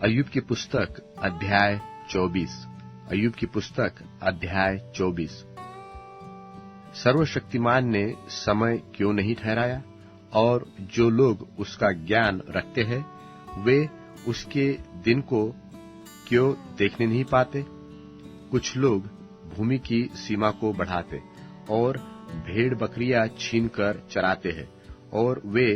अय्यूब की पुस्तक अध्याय 24। अय्यूब की पुस्तक अध्याय 24। सर्वशक्तिमान ने समय क्यों नहीं ठहराया, और जो लोग उसका ज्ञान रखते हैं वे उसके दिन को क्यों देखने नहीं पाते। कुछ लोग भूमि की सीमा को बढ़ाते और भेड़ बकरियां छीनकर चराते हैं, और वे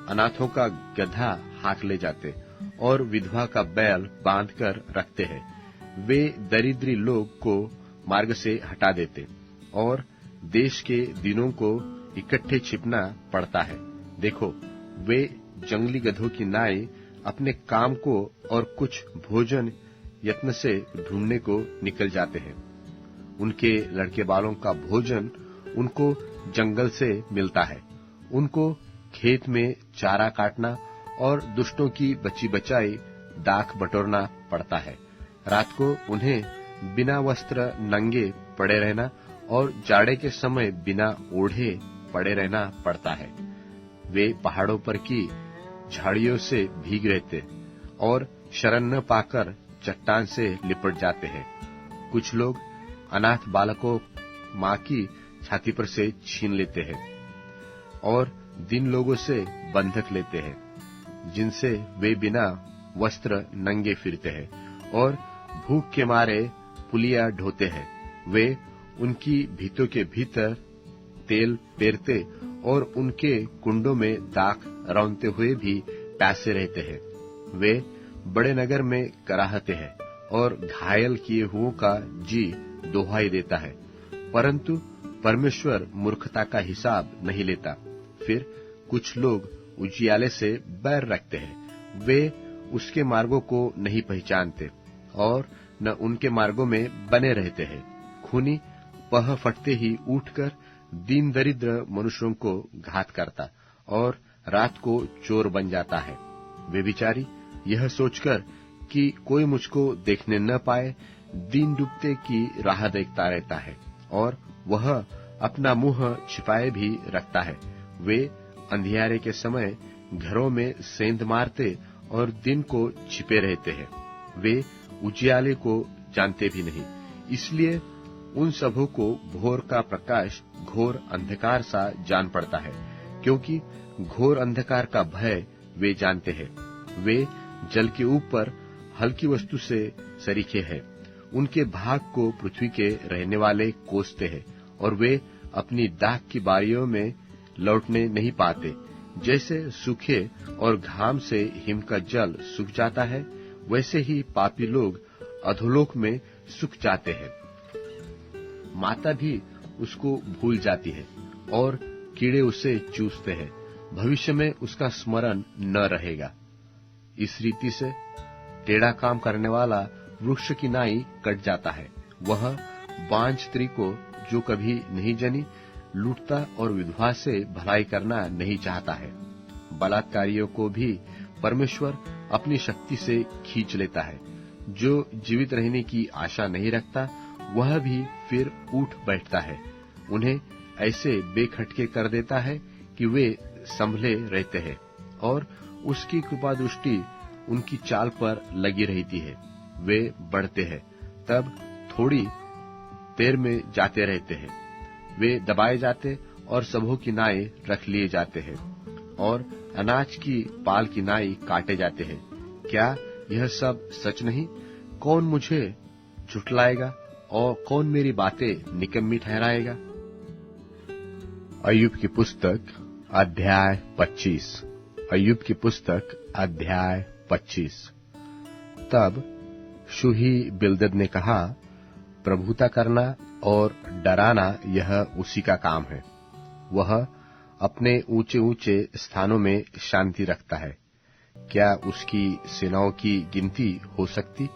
अनाथों का गधा हाँक ले जाते और विधवा का बैल बांधकर रखते हैं। वे दरिद्री लोग को मार्ग से हटा देते और देश के दिनों को इकट्ठे छिपना पड़ता है। देखो, वे जंगली गधों की नाई अपने काम को और कुछ भोजन यत्न से ढूंढने को निकल जाते हैं। उनके लड़के बालों का भोजन उनको जंगल से मिलता है। उनको खेत में चारा काटना और दुष्टों की बची बचाई दाख बटोरना पड़ता है। रात को उन्हें बिना वस्त्र नंगे पड़े रहना और जाड़े के समय बिना ओढ़े पड़े रहना पड़ता है। वे पहाड़ों पर की झाड़ियों से भीग रहते और शरण न पाकर चट्टान से लिपट जाते हैं। कुछ लोग अनाथ बालकों मां की छाती पर से छीन लेते हैं और दिन लोगों से बंधक लेते हैं, जिनसे वे बिना वस्त्र नंगे फिरते हैं और भूख के मारे पुलिया ढोते हैं। वे उनकी भीतों के भीतर तेल पेरते और उनके कुंडों में दाख रौंदते हुए भी प्यासे रहते हैं। वे बड़े नगर में कराहते हैं और घायल किए हुओं का जी दोहाई देता है, परंतु परमेश्वर मूर्खता का हिसाब नहीं लेता। फिर कुछ लोग उजियाले से बैर रखते हैं। वे उसके मार्गों को नहीं पहचानते और न उनके मार्गों में बने रहते हैं। खूनी पह फटते ही उठकर दीन दरिद्र मनुष्यों को घात करता और रात को चोर बन जाता है। व्यभिचारी यह सोचकर कि कोई मुझको देखने न पाए, दिन डूबते की राह देखता रहता है और वह अपना मुंह छिपाए भी रखता है। वे अंधियारे के समय घरों में सेंध मारते और दिन को छिपे रहते हैं। वे उजियाले को जानते भी नहीं, इसलिए उन सबों को भोर का प्रकाश घोर अंधकार सा जान पड़ता है, क्योंकि घोर अंधकार का भय वे जानते हैं। वे जल के ऊपर हल्की वस्तु से सरीखे हैं। उनके भाग को पृथ्वी के रहने वाले कोसते हैं और वे अपनी दाख की बारियों में लौटने नहीं पाते। जैसे सूखे और घाम से हिम का जल सूख जाता है, वैसे ही पापी लोग अधोलोक में सूख जाते हैं। माता भी उसको भूल जाती है और कीड़े उसे चूसते हैं। भविष्य में उसका स्मरण न रहेगा। इस रीति से टेढ़ा काम करने वाला वृक्ष की नाई कट जाता है। वह बांझ स्त्री को जो कभी नहीं जनी लूटता और विधवा से भलाई करना नहीं चाहता है। बलात्कारियों को भी परमेश्वर अपनी शक्ति से खींच लेता है। जो जीवित रहने की आशा नहीं रखता वह भी फिर उठ बैठता है। उन्हें ऐसे बेखटके कर देता है कि वे संभले रहते हैं और उसकी कृपा दृष्टि उनकी चाल पर लगी रहती है। वे बढ़ते हैं तब थोड़ी देर में जाते रहते हैं। वे दबाए जाते और सबों की नाई रख लिए जाते हैं और अनाज की पाल की नाई काटे जाते हैं। क्या यह सब सच नहीं? कौन मुझे झुठलाएगा और कौन मेरी बातें निकम्मी ठहराएगा? अय्यूब की पुस्तक अध्याय 25। अय्यूब की पुस्तक अध्याय 25। तब शूही बिल्दद ने कहा, प्रभुता करना और डराना यह उसी का काम है। वह अपने ऊंचे ऊंचे स्थानों में शांति रखता है। क्या उसकी सेनाओं की गिनती हो सकती?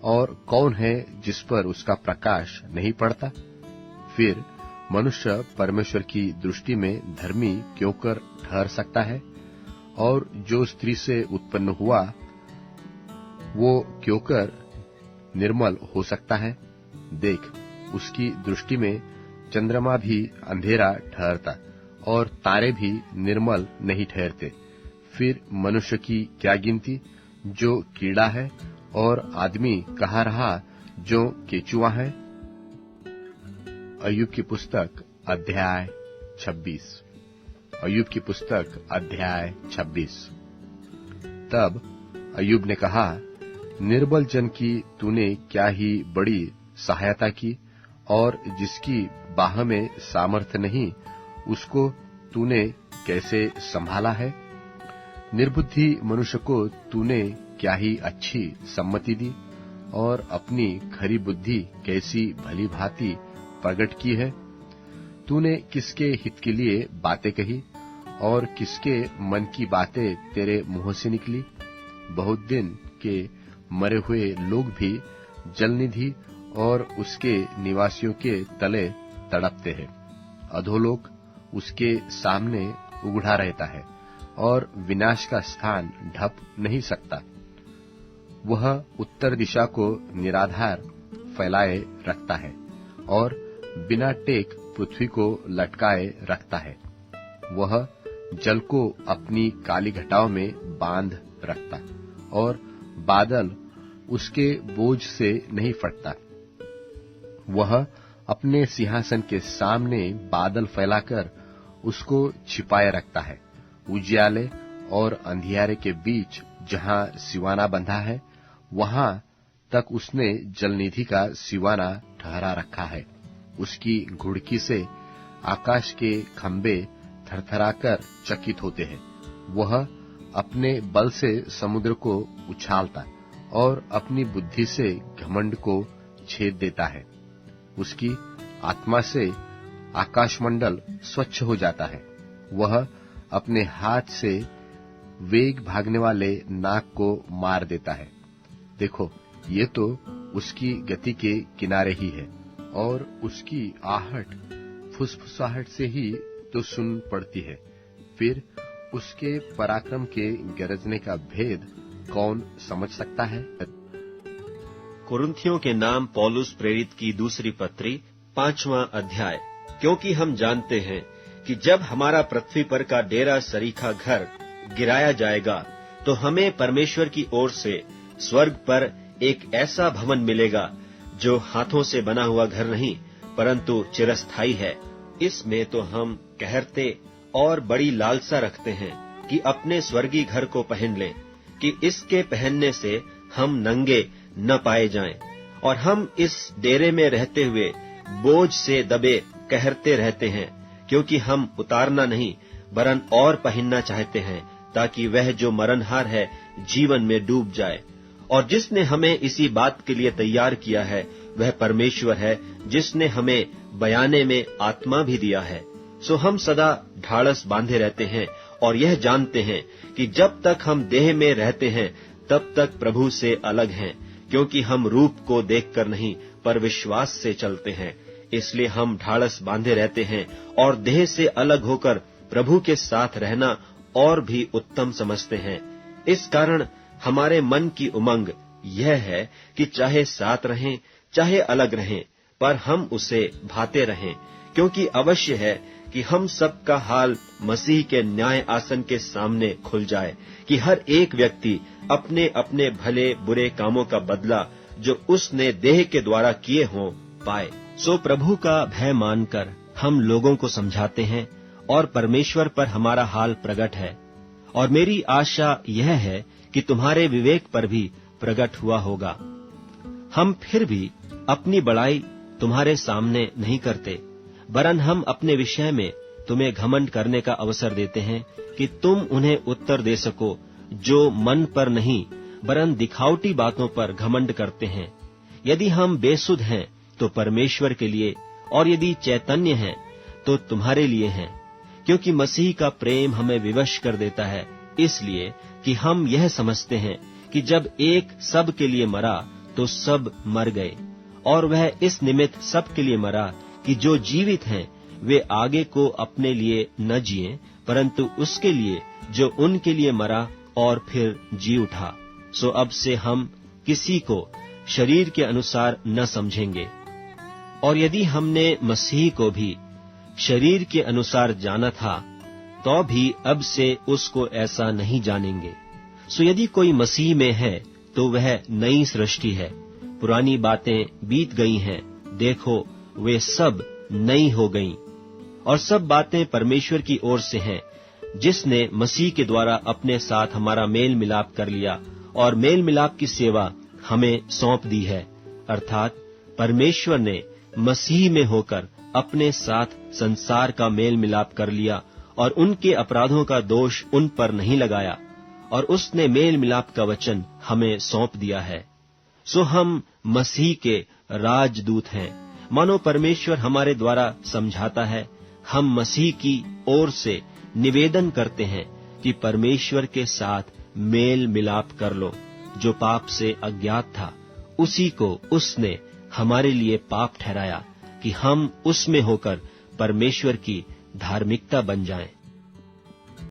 और कौन है जिस पर उसका प्रकाश नहीं पड़ता? फिर मनुष्य परमेश्वर की दृष्टि में धर्मी क्यों कर ठहर सकता है? और जो स्त्री से उत्पन्न हुआ वो क्यों कर निर्मल हो सकता है? देख, उसकी दृष्टि में चंद्रमा भी अंधेरा ठहरता और तारे भी निर्मल नहीं ठहरते। फिर मनुष्य की क्या गिनती जो कीड़ा है, और आदमी कहाँ रहा जो केचुआ है। अय्यूब की पुस्तक अध्याय 26। अय्यूब की पुस्तक अध्याय 26। तब अय्यूब ने कहा, निर्बल जन की तूने क्या ही बड़ी सहायता की, और जिसकी बाह में सामर्थ्य नहीं उसको तूने कैसे संभाला है। निर्बुद्धि मनुष्य को तूने क्या ही अच्छी सम्मति दी, और अपनी खरी बुद्धि कैसी भली भांति प्रकट की है। तूने किसके हित के लिए बातें कही, और किसके मन की बातें तेरे मुंह से निकली। बहुत दिन के मरे हुए लोग भी जलनिधि और उसके निवासियों के तले तड़पते हैं। अधोलोक उसके सामने उघड़ा रहता है, और विनाश का स्थान ढप नहीं सकता। वह उत्तर दिशा को निराधार फैलाए रखता है, और बिना टेक पृथ्वी को लटकाए रखता है। वह जल को अपनी काली घटाओं में बांध रखता, और बादल उसके बोझ से नहीं फटता। वह अपने सिंहासन के सामने बादल फैलाकर उसको छिपाए रखता है। उजियाले और अंधियारे के बीच जहां सिवाना बंधा है, वहां तक उसने जलनिधि का सिवाना ठहरा रखा है। उसकी घुड़की से आकाश के खंबे थरथराकर चकित होते हैं। वह अपने बल से समुद्र को उछालता, और अपनी बुद्धि से घमंड को छेद देता है। उसकी आत्मा से आकाशमंडल स्वच्छ हो जाता है। वह अपने हाथ से वेग भागने वाले नाग को मार देता है। देखो, ये तो उसकी गति के किनारे ही है, और उसकी आहट फुसफुसाहट से ही तो सुन पड़ती है। फिर उसके पराक्रम के गरजने का भेद कौन समझ सकता है। कुरिन्थियों के नाम पौलुस प्रेरित की दूसरी पत्री 5वां अध्याय। क्योंकि हम जानते हैं कि जब हमारा पृथ्वी पर का डेरा सरीखा घर गिराया जाएगा, तो हमें परमेश्वर की ओर से स्वर्ग पर एक ऐसा भवन मिलेगा जो हाथों से बना हुआ घर नहीं, परंतु चिरस्थायी है। इसमें तो हम कहरते और बड़ी लालसा रखते हैं कि अपने स्वर्गीय घर को पहन लें, कि इसके पहनने से हम नंगे न पाए जाएं। और हम इस डेरे में रहते हुए बोझ से दबे कहरते रहते हैं, क्योंकि हम उतारना नहीं वरन और पहनना चाहते हैं, ताकि वह जो मरणहार है जीवन में डूब जाए। और जिसने हमें इसी बात के लिए तैयार किया है वह परमेश्वर है, जिसने हमें बयाने में आत्मा भी दिया है। सो हम सदा ढाढ़स बांधे रहते हैं, और यह जानते हैं कि जब तक हम देह में रहते हैं तब तक प्रभु से अलग हैं, क्योंकि हम रूप को देखकर नहीं पर विश्वास से चलते हैं। इसलिए हम ढाढ़स बांधे रहते हैं, और देह से अलग होकर प्रभु के साथ रहना और भी उत्तम समझते हैं। इस कारण हमारे मन की उमंग यह है कि चाहे साथ रहें चाहे अलग रहें, पर हम उसे भाते रहें, क्योंकि अवश्य है कि हम सबका हाल मसीह के न्याय आसन के सामने खुल जाए, कि हर एक व्यक्ति अपने अपने भले बुरे कामों का बदला जो उसने देह के द्वारा किए हों पाए। सो प्रभु का भय मानकर हम लोगों को समझाते हैं, और परमेश्वर पर हमारा हाल प्रकट है। और मेरी आशा यह है कि तुम्हारे विवेक पर भी प्रकट हुआ होगा। हम फिर भी अपनी बड़ाई तुम्हारे सामने नहीं करते, वरन हम अपने विषय में तुम्हें घमंड करने का अवसर देते हैं, कि तुम उन्हें उत्तर दे सको जो मन पर नहीं वरन दिखावटी बातों पर घमंड करते हैं। यदि हम बेसुध हैं तो परमेश्वर के लिए, और यदि चैतन्य हैं तो तुम्हारे लिए हैं, क्योंकि मसीह का प्रेम हमें विवश कर देता है, इसलिए कि हम यह समझते हैं कि जब एक सब के लिए मरा तो सब मर गए। और वह इस निमित्त सब के लिए मरा कि जो जीवित हैं वे आगे को अपने लिए न जिएं, परंतु उसके लिए जो उनके लिए मरा और फिर जी उठा। सो अब से हम किसी को शरीर के अनुसार न समझेंगे। और यदि हमने मसीह को भी शरीर के अनुसार जाना था, तो भी अब से उसको ऐसा नहीं जानेंगे। सो यदि कोई मसीह में है तो वह नई सृष्टि है, पुरानी बातें बीत गई हैं, देखो वे सब नई हो गईं। और सब बातें परमेश्वर की ओर से हैं, जिसने मसीह के द्वारा अपने साथ हमारा मेल मिलाप कर लिया और मेल मिलाप की सेवा हमें सौंप दी है। अर्थात परमेश्वर ने मसीह में होकर अपने साथ संसार का मेल मिलाप कर लिया और उनके अपराधों का दोष उन पर नहीं लगाया, और उसने मेल मिलाप का वचन हमें सौंप दिया है। सो हम मसीह के राजदूत हैं। मानो परमेश्वर हमारे द्वारा समझाता है, हम मसीह की ओर से निवेदन करते हैं कि परमेश्वर के साथ मेल मिलाप कर लो। जो पाप से अज्ञात था, उसी को उसने हमारे लिए पाप ठहराया कि हम उसमें होकर परमेश्वर की धार्मिकता बन जाएं।